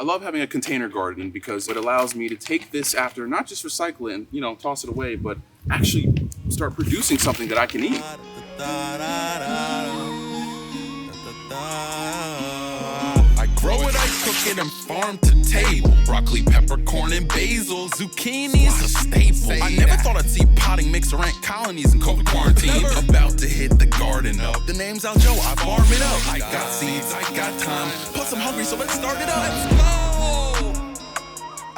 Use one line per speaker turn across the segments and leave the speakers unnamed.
I love having a container garden because it allows me to take this after, not just recycle it and, toss it away, but actually start producing something that I can eat.
I grow it, I cook it, and farm to table. Broccoli, peppercorn, and basil. Zucchini is a staple. I never thought I'd see potting mix or ant colonies in COVID quarantine. About to hit the garden up. The name's aLJo, I farm it up. I got seeds, I got time. Plus I'm hungry, so let's start it up. Let's go!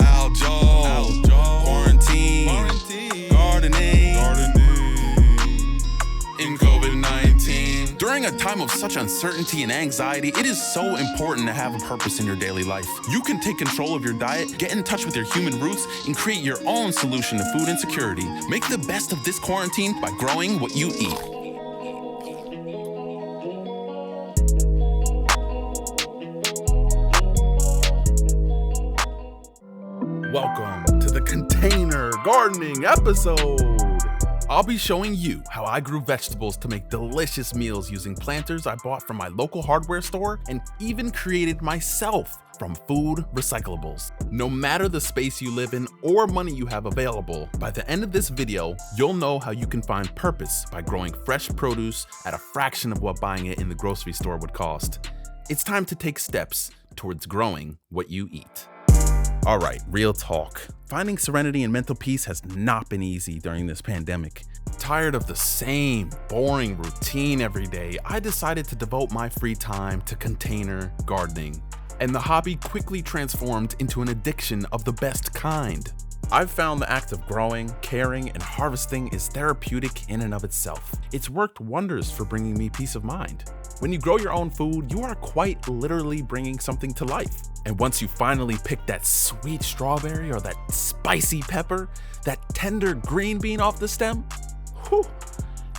aLJo, quarantine, gardening. In COVID-19. During a time of such uncertainty and anxiety, it is so important to have a purpose in your daily life. You can take control of your diet, get in touch with your human roots, and create your own solution to food insecurity. Make the best of this quarantine by growing what you eat.
Welcome to the Container Gardening episode. I'll be showing you how I grew vegetables to make delicious meals using planters I bought from my local hardware store and even created myself from food recyclables. No matter the space you live in or money you have available, by the end of this video, you'll know how you can find purpose by growing fresh produce at a fraction of what buying it in the grocery store would cost. It's time to take steps towards growing what you eat. All right, real talk. Finding serenity and mental peace has not been easy during this pandemic. Tired of the same boring routine every day, I decided to devote my free time to container gardening. And the hobby quickly transformed into an addiction of the best kind. I've found the act of growing, caring, and harvesting is therapeutic in and of itself. It's worked wonders for bringing me peace of mind. When you grow your own food, you are quite literally bringing something to life. And once you finally pick that sweet strawberry or that spicy pepper, that tender green bean off the stem, whew,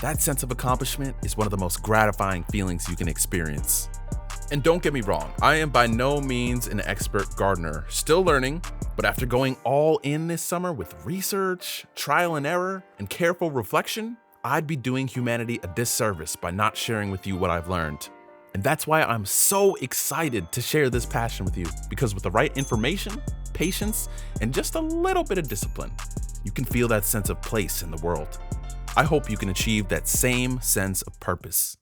that sense of accomplishment is one of the most gratifying feelings you can experience. And don't get me wrong, I am by no means an expert gardener, still learning, but after going all in this summer with research, trial and error, and careful reflection, I'd be doing humanity a disservice by not sharing with you what I've learned. And that's why I'm so excited to share this passion with you, because with the right information, patience, and just a little bit of discipline, you can feel that sense of place in the world. I hope you can achieve that same sense of purpose.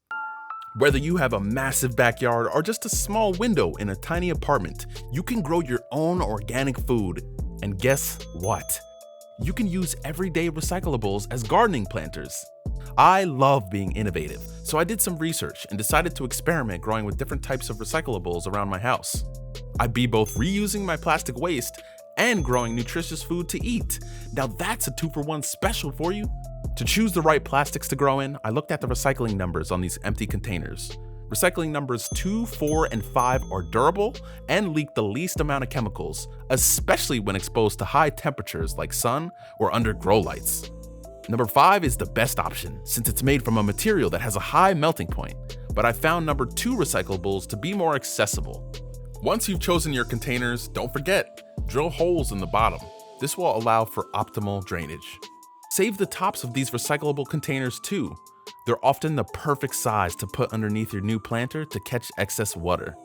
Whether you have a massive backyard or just a small window in a tiny apartment, you can grow your own organic food. And guess what? You can use everyday recyclables as gardening planters. I love being innovative, so I did some research and decided to experiment growing with different types of recyclables around my house. I'd be both reusing my plastic waste and growing nutritious food to eat. Now that's a 2-for-1 special for you. To choose the right plastics to grow in, I looked at the recycling numbers on these empty containers. Recycling numbers 2, 4, and 5 are durable and leak the least amount of chemicals, especially when exposed to high temperatures like sun or under grow lights. Number 5 is the best option since it's made from a material that has a high melting point, but I found number 2 recyclables to be more accessible. Once you've chosen your containers, don't forget, drill holes in the bottom. This will allow for optimal drainage. Save the tops of these recyclable containers too. They're often the perfect size to put underneath your new planter to catch excess water.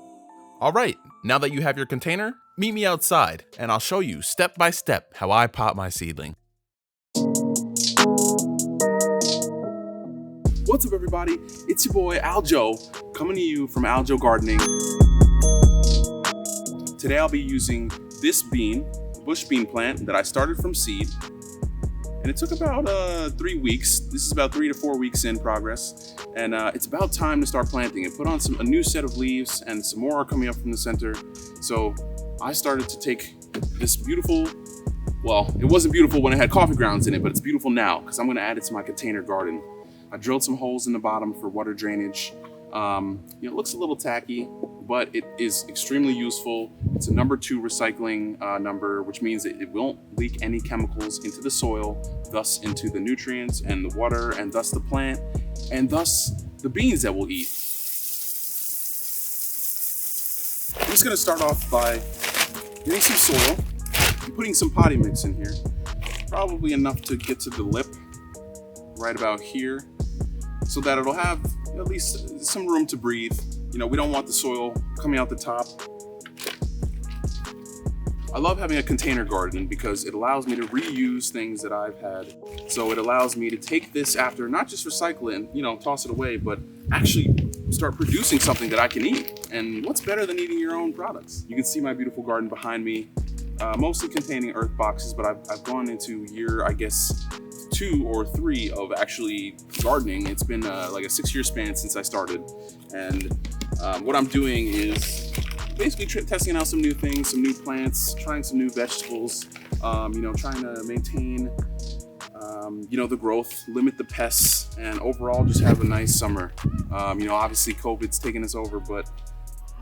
All right, now that you have your container, meet me outside and I'll show you step by step how I pot my seedling.
What's up, everybody? It's your boy aLJo, coming to you from aLJo Gardening. Today I'll be using this bean, bush bean plant that I started from seed. And it took about 3 weeks. This is about 3 to 4 weeks in progress. And it's about time to start planting it. Put on a new set of leaves, and some more are coming up from the center. So I started to take this beautiful, well, it wasn't beautiful when it had coffee grounds in it, but it's beautiful now because I'm gonna add it to my container garden. I drilled some holes in the bottom for water drainage. It looks a little tacky, but it is extremely useful. It's a number 2 recycling number, which means that it won't leak any chemicals into the soil, thus into the nutrients and the water, and thus the plant, and thus the beans that we'll eat. I'm just gonna start off by getting some soil and putting some potting mix in here. Probably enough to get to the lip, right about here, so that it'll have at least some room to breathe. We don't want the soil coming out the top. I love having a container garden because it allows me to reuse things that I've had. So it allows me to take this after, not just recycle it and, you know, toss it away, but actually start producing something that I can eat. And what's better than eating your own products? You can see my beautiful garden behind me, mostly containing earth boxes, but I've gone into year, I guess, 2 or 3 of actually gardening. It's been like a 6-year span since I started. And what I'm doing is basically testing out some new things, some new plants, trying some new vegetables, you know, trying to maintain, you know, the growth, limit the pests, and overall just have a nice summer. You know, obviously COVID's taken us over, but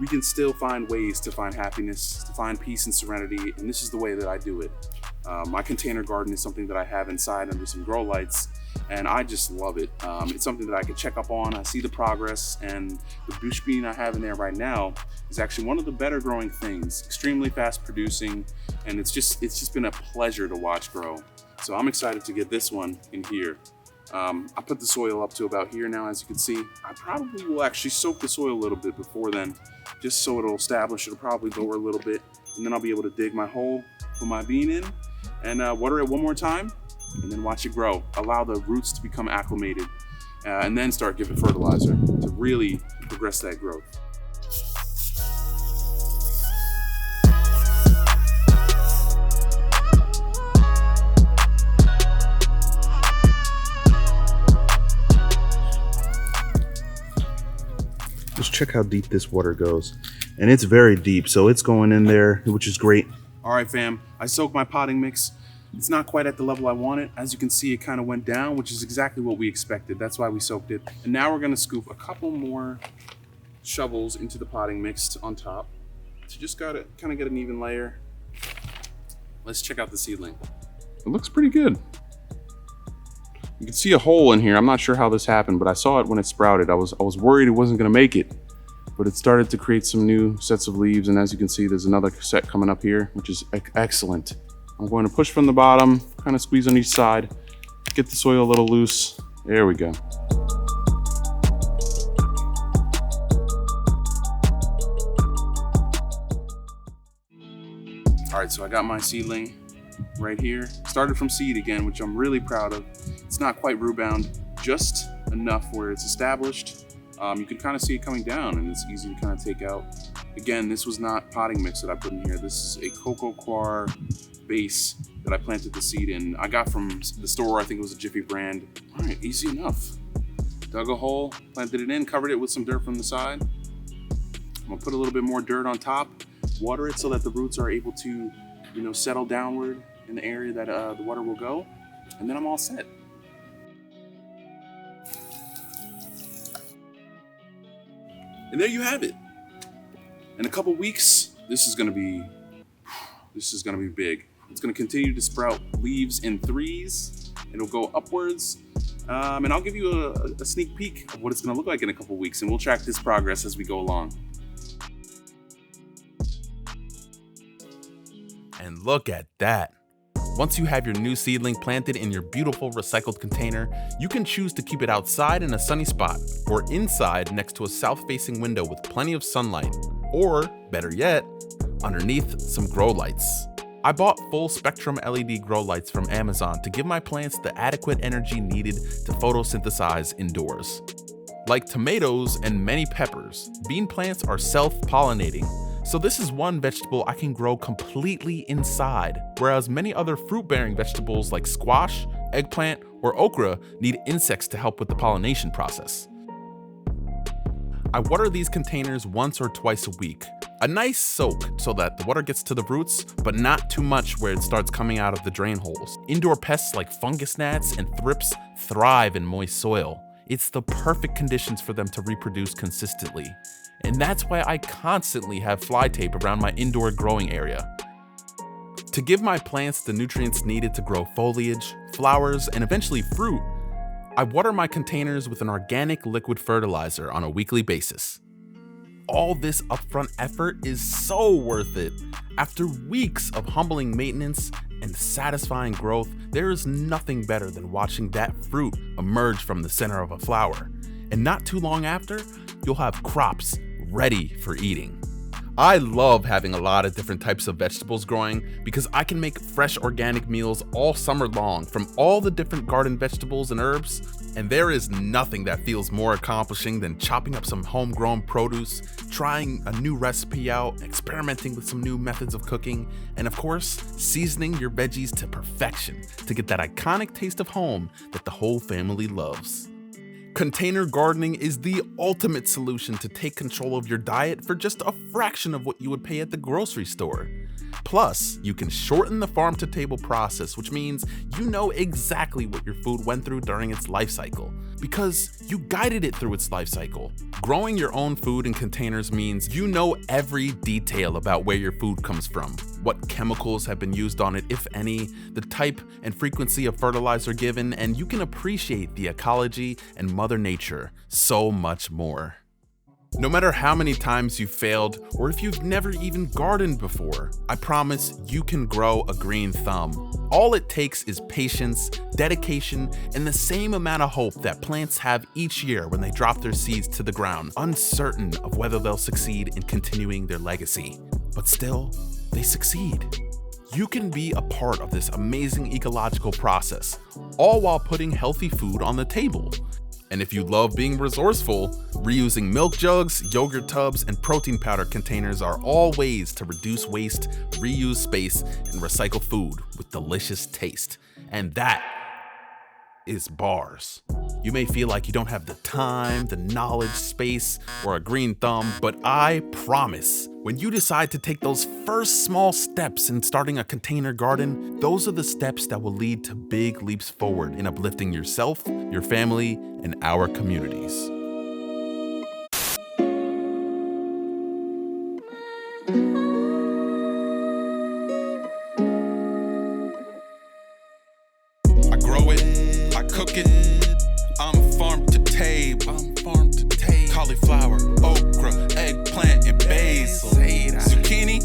we can still find ways to find happiness, to find peace and serenity, and this is the way that I do it. My container garden is something that I have inside under some grow lights, and I just love it. It's something that I can check up on. I see the progress, and the bush bean I have in there right now is actually one of the better growing things, extremely fast producing, and it's just been a pleasure to watch grow. So I'm excited to get this one in here. I put the soil up to about here now, as you can see. I probably will actually soak the soil a little bit before then, just so it'll establish. It'll probably lower a little bit, and then I'll be able to dig my hole, put my bean in, and water it one more time, and then watch it grow. Allow the roots to become acclimated, and then start giving fertilizer to really progress that growth.
Just check how deep this water goes. And it's very deep, so it's going in there, which is great.
All right, fam, I soaked my potting mix. It's not quite at the level I want it. As you can see, it kind of went down, which is exactly what we expected. That's why we soaked it. And now we're gonna scoop a couple more shovels into the potting mix on top. So just gotta kind of get an even layer. Let's check out the seedling. It looks pretty good. You can see a hole in here. I'm not sure how this happened, but I saw it when it sprouted. I was worried it wasn't gonna make it, but it started to create some new sets of leaves. And as you can see, there's another set coming up here, which is excellent. I'm going to push from the bottom, kind of squeeze on each side, get the soil a little loose. There we go. All right, so I got my seedling right here. Started from seed again, which I'm really proud of. It's not quite root bound, just enough where it's established. You can kind of see it coming down, and it's easy to kind of take out. Again, this was not potting mix that I put in here. This is a cocoa coir base that I planted the seed in. I got from the store. I think it was a Jiffy brand. All right, easy enough. Dug a hole, planted it in, covered it with some dirt from the side. I'm gonna put a little bit more dirt on top, water it so that the roots are able to, you know, settle downward in the area that the water will go, and then I'm all set. And there you have it. In a couple weeks, this is gonna be big. It's gonna continue to sprout leaves in 3s. It'll go upwards. And I'll give you a sneak peek of what it's gonna look like in a couple weeks, and we'll track this progress as we go along.
And look at that. Once you have your new seedling planted in your beautiful recycled container, you can choose to keep it outside in a sunny spot, or inside next to a south-facing window with plenty of sunlight, or better yet, underneath some grow lights. I bought full spectrum LED grow lights from Amazon to give my plants the adequate energy needed to photosynthesize indoors. Like tomatoes and many peppers, bean plants are self-pollinating, so this is one vegetable I can grow completely inside, whereas many other fruit-bearing vegetables like squash, eggplant, or okra need insects to help with the pollination process. I water these containers once or twice a week. A nice soak so that the water gets to the roots, but not too much where it starts coming out of the drain holes. Indoor pests like fungus gnats and thrips thrive in moist soil. It's the perfect conditions for them to reproduce consistently. And that's why I constantly have fly tape around my indoor growing area. To give my plants the nutrients needed to grow foliage, flowers, and eventually fruit, I water my containers with an organic liquid fertilizer on a weekly basis. All this upfront effort is so worth it. After weeks of humbling maintenance and satisfying growth, there is nothing better than watching that fruit emerge from the center of a flower. And not too long after, you'll have crops ready for eating. I love having a lot of different types of vegetables growing because I can make fresh organic meals all summer long from all the different garden vegetables and herbs. And there is nothing that feels more accomplishing than chopping up some homegrown produce, trying a new recipe out, experimenting with some new methods of cooking, and of course, seasoning your veggies to perfection to get that iconic taste of home that the whole family loves. Container gardening is the ultimate solution to take control of your diet for just a fraction of what you would pay at the grocery store. Plus, you can shorten the farm-to-table process, which means you know exactly what your food went through during its life cycle, because you guided it through its life cycle. Growing your own food in containers means you know every detail about where your food comes from, what chemicals have been used on it, if any, the type and frequency of fertilizer given, and you can appreciate the ecology and Mother Nature so much more. No matter how many times you've failed, or if you've never even gardened before, I promise you can grow a green thumb. All it takes is patience, dedication, and the same amount of hope that plants have each year when they drop their seeds to the ground, uncertain of whether they'll succeed in continuing their legacy. But still, they succeed. You can be a part of this amazing ecological process, all while putting healthy food on the table. And if you love being resourceful, reusing milk jugs, yogurt tubs, and protein powder containers are all ways to reduce waste, reuse space, and recycle food with delicious taste. And that is bars. You may feel like you don't have the time, the knowledge, space, or a green thumb, but I promise, when you decide to take those first small steps in starting a container garden, those are the steps that will lead to big leaps forward in uplifting yourself, your family, and our communities.
I grow it, I cook it, I'm farm to table. Cauliflower, okra, eggplant, and basil. Zucchini,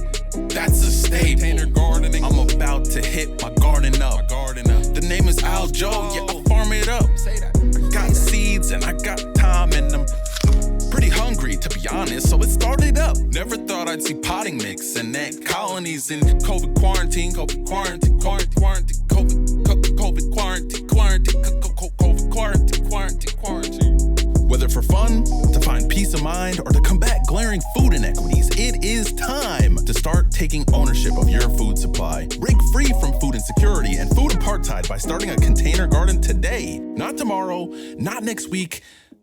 that's a staple. Container gardening, I'm about to hit my garden up. The name is aLJo, yeah, I'll farm it up. I got seeds and I got time and I'm pretty hungry, to be honest, so it started up. Never thought I'd see potting mix and ant colonies in COVID quarantine. Whether for fun, to find peace of mind, or to combat glaring food inequities, it is time to start taking ownership of your food supply. Break free from food insecurity and food apartheid by starting a container garden today. Not tomorrow, not next week.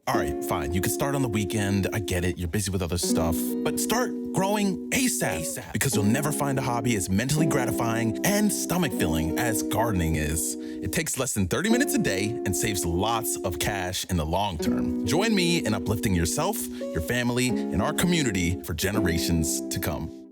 All right, fine, you can start on the weekend. I get it, you're busy with other stuff. But start growing ASAP, because you'll never find a hobby as mentally gratifying and stomach-filling as gardening is. It takes less than 30 minutes a day and saves lots of cash in the long term. Join me in uplifting yourself, your family, and our community for generations to come.